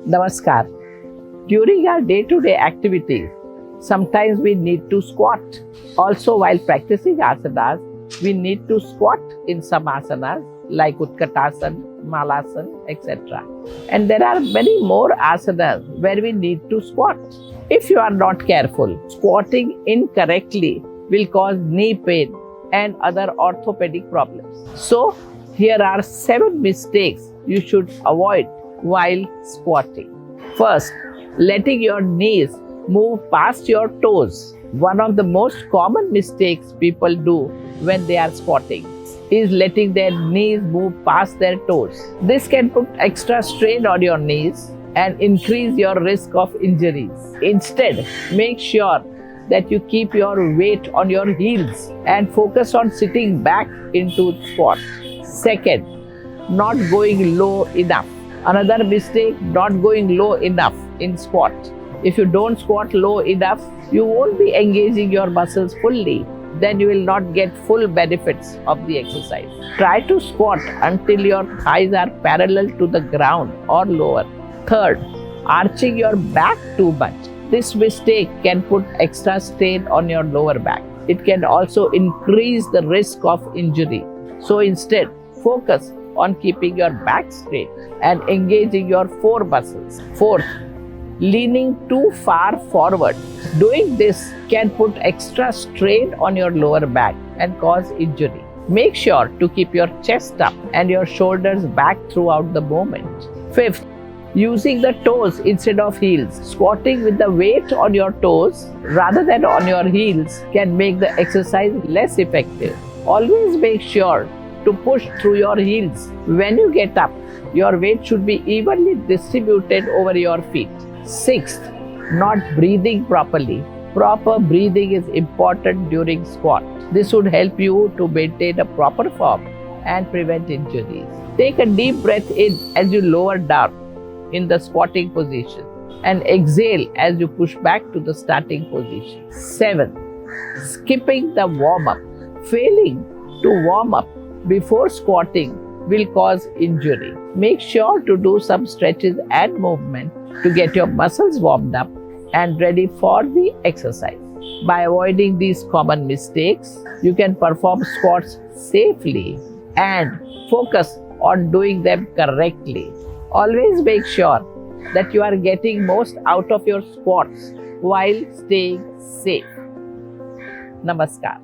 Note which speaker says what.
Speaker 1: Namaskar. During our day-to-day activities, sometimes we need to squat. Also, while practicing asanas, we need to squat in some asanas like Utkatasana, Malasana, etc. And there are many more asanas where we need to squat. If you are not careful, squatting incorrectly will cause knee pain and other orthopedic problems. So, here are 7 mistakes you should avoid while squatting. First, letting your knees move past your toes. One of the most common mistakes people do when they are squatting is letting their knees move past their toes. This can put extra strain on your knees and increase your risk of injuries. Instead, make sure that you keep your weight on your heels and focus on sitting back into squat. Second, not going low enough. Another mistake, not going low enough in squat. If you don't squat low enough, you won't be engaging your muscles fully. Then you will not get full benefits of the exercise. Try to squat until your thighs are parallel to the ground or lower. Third, arching your back too much. This mistake can put extra strain on your lower back. It can also increase the risk of injury. So instead, focus on keeping your back straight and engaging your 4 muscles. Fourth, leaning too far forward. Doing this can put extra strain on your lower back and cause injury. Make sure to keep your chest up and your shoulders back throughout the movement. Fifth, using the toes instead of heels. Squatting with the weight on your toes rather than on your heels can make the exercise less effective. Always make sure to push through your heels. When you get up, your weight should be evenly distributed over your feet. Sixth, not breathing properly. Proper breathing is important during squat. This would help you to maintain a proper form and prevent injuries. Take a deep breath in as you lower down in the squatting position and exhale as you push back to the starting position. 7. Skipping the warm-up. Failing to warm up before squatting will cause injury. Make sure to do some stretches and movement to get your muscles warmed up and ready for the exercise. By avoiding these common mistakes, you can perform squats safely and focus on doing them correctly. Always make sure that you are getting most out of your squats while staying safe. Namaskar.